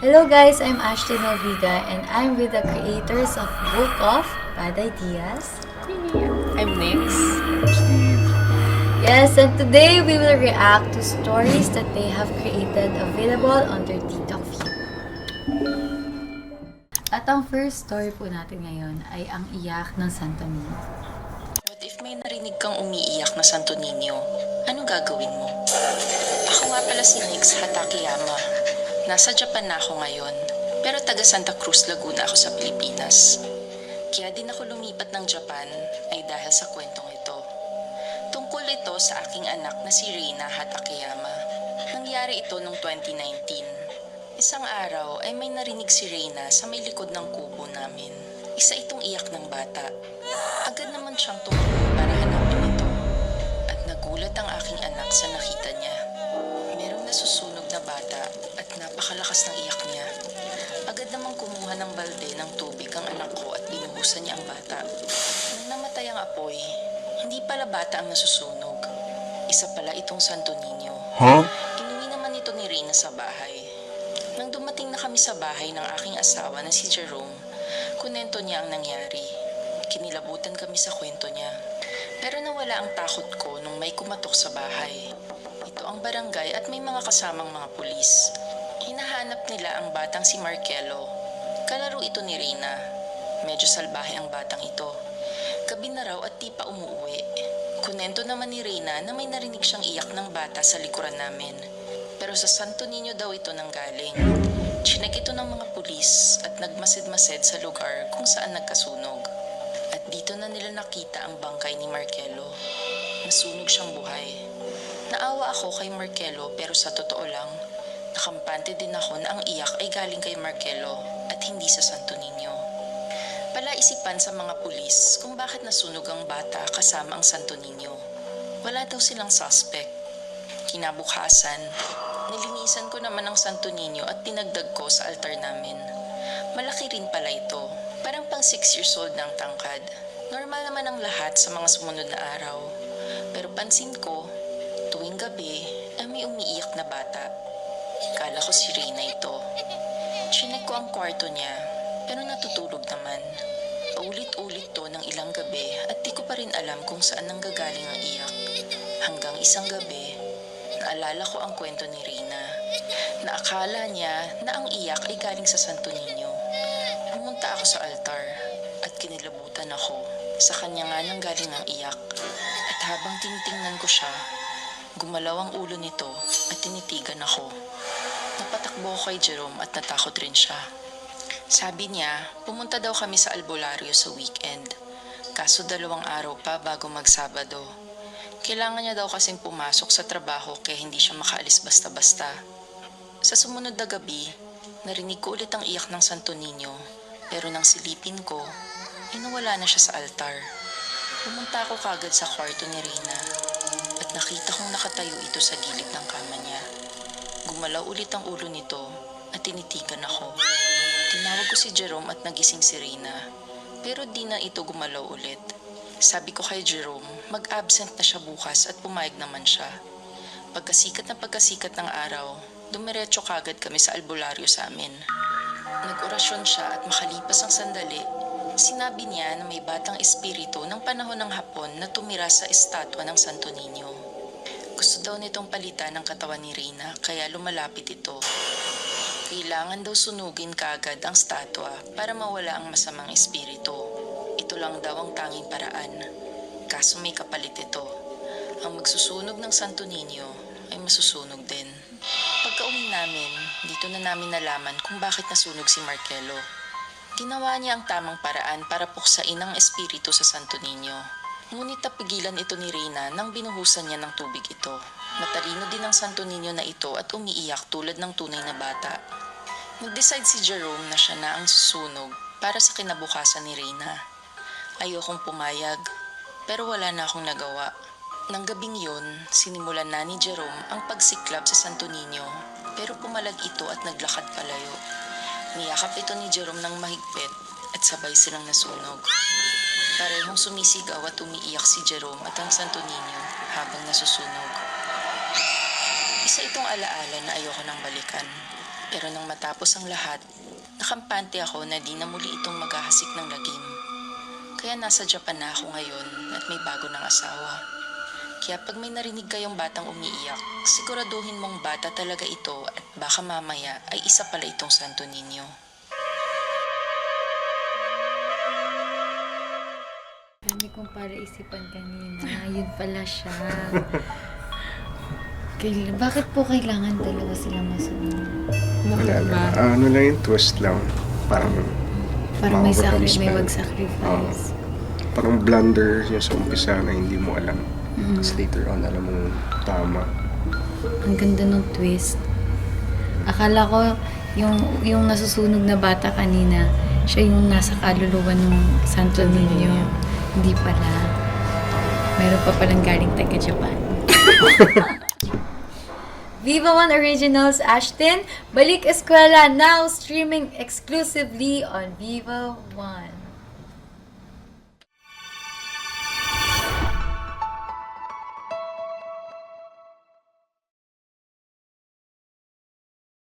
Hello guys, I'm Ashley Noviga and I'm with the creators of Book of Bad Ideas. I'm Nix. Yes, and today we will react to stories that they have created available on their TikTok feed. At ang first story po natin ngayon ay ang iyak ng Santo Niño. What if may narinig kang umiiyak na Santo Niño? Ano gagawin mo? Ako nga pala si Nix Hatakeyama. Nasa Japan na ako ngayon, pero taga Santa Cruz, Laguna ako sa Pilipinas. Kaya din ako lumipat ng Japan ay dahil sa kwentong ito. Tungkol ito sa aking anak na si Reina Hatakeyama. Nangyari ito noong 2019. Isang araw ay may narinig si Reina sa may likod ng kubo namin. Isa itong iyak ng bata. Agad naman siyang tumakbo para hanapin ito. At nagulat ang aking anak sa nakita niya. Merong nasusunog na bata at napakalakas ng iyak niya. Agad namang kumuha ng balde ng tubig ang anak ko at binuhusan niya ang bata. Nang namatay ang apoy, hindi pala bata ang nasusunog. Isa pala itong Santo Niño. Inuwi naman ito ni Reina sa bahay. Nang dumating na kami sa bahay ng aking asawa na si Jerome, kunento niya ang nangyari. Kinilabutan kami sa kwento niya. Pero nawala ang takot ko nung may kumatok sa bahay. Ito ang barangay at may mga kasamang mga pulis. Hinahanap nila ang batang si Marcelo. Kalaro ito ni Reina. Medyo salbahe ang batang ito. Gabi na raw at di pa umuwi. Kunento naman ni Reina na may narinig siyang iyak ng bata sa likuran namin. Pero sa Santo Niño daw ito nanggaling. Chinek ito ng mga pulis at nagmasid-masid sa lugar kung saan nagkasunog. At dito na nila nakita ang bangkay ni Marcelo. Nasunog siyang buhay. Naawa ako kay Marcelo pero sa totoo lang, nakampante din ako na ang iyak ay galing kay Marcelo at hindi sa Santo Niño. Palaisipan sa mga pulis kung bakit nasunog ang bata kasama ang Santo Niño. Wala daw silang suspect. Kinabukasan, nilinisan ko naman ang Santo Niño at tinagdag ko sa altar namin. Malaki rin pala ito, parang pang 6 years old na ang tangkad. Normal naman ang lahat sa mga sumunod na araw. Pero pansin ko, tuwing gabi ay may umiiyak na bata. Kala ko si Reina ito. Chinek ko ang kwarto niya, pero natutulog naman. Paulit-ulit to ng ilang gabi at di ko pa rin alam kung saan nanggagaling ang iyak. Hanggang isang gabi, naalala ko ang kwento ni Reina, na akala niya na ang iyak ay galing sa Santo Niño. Pumunta ako sa altar at kinilabutan ako. Sa kanya nga nanggaling ang iyak. At habang tinitingnan ko siya, gumalaw ang ulo nito at tinitigan ako. Napatakbo ko kay Jerome at natakot rin siya. Sabi niya, pumunta daw kami sa albularyo sa weekend. Kaso 2 araw pa bago magsabado. Kailangan niya daw kasing pumasok sa trabaho kaya hindi siya makaalis basta-basta. Sa sumunod na gabi, narinig ko ulit ang iyak ng Santo Niño, pero nang silipin ko, ay nawala na siya sa altar. Pumunta ako kagad sa kwarto ni Reina at nakita kong nakatayo ito sa gilid ng kama niya. Gumalaw ulit ang ulo nito at tinitigan ako. Tinawag ko si Jerome at nagising si Reina, pero di na ito gumalaw ulit. Sabi ko kay Jerome, mag-absent na siya bukas at pumayag naman siya. Pagkasikat ng araw, dumiretso kagad kami sa albularyo sa amin. Nag-orasyon siya at makalipas ang sandali, sinabi niya na may batang espiritu ng panahon ng Hapon na tumira sa estatwa ng Santo Niño. Gusto daw nitong palitan ng katawan ni Reina kaya lumalapit ito. Kailangan daw sunugin kagad ang statwa para mawala ang masamang espiritu. Ito lang daw ang tanging paraan. Kaso may kapalit ito. Ang magsusunog ng Santo Niño ay masusunog din. Pagka-uwi namin, dito na namin nalaman kung bakit nasunog si Marcelo. Ginawa niya ang tamang paraan para puksain ang espiritu sa Santo Niño. Ngunit napigilan ito ni Reina nang binuhusan niya ng tubig ito. Matalino din ang Santo Niño na ito at umiiyak tulad ng tunay na bata. Nag-decide si Jerome na siya na ang susunog para sa kinabukasan ni Reina. Ayokong pumayag, pero wala na akong nagawa. Nang gabing yon, sinimulan na ni Jerome ang pagsiklab sa Santo Niño, pero pumalag ito at naglakad palayo. Niyakap ito ni Jerome ng mahigpit at sabay silang nasunog. Parehong sumisigaw at umiiyak si Jerome at ang Santo Niño habang nasusunog. Isa itong alaala na ayoko nang balikan. Pero nang matapos ang lahat, nakampante ako na di na muli itong maghahasik ng lagim. Kaya nasa Japan na ako ngayon at may bago ng asawa. Kaya pag may narinig kayong batang umiiyak, siguraduhin mong bata talaga ito at baka mamaya ay isa pala itong Santo Niño. Hindi kong para isipan kanina. Yun pala siya. Bakit po kailangan talaga sila masunod? Wala lang. Ano lang yung twist lang. Parang Parang may ma-overcome spell. mag-sacrifice. Parang blunder yung sa umpisa na hindi mo alam. Tapos later on, alam mo tama. Ang ganda ng twist. Akala ko yung nasusunog na bata kanina, siya yung nasa kaluluwa ng Santo Niño. Hindi pala. Meron pa palang galing taga-Japan. Viva One Originals Ashton, Balik Eskwela now streaming exclusively on Viva One.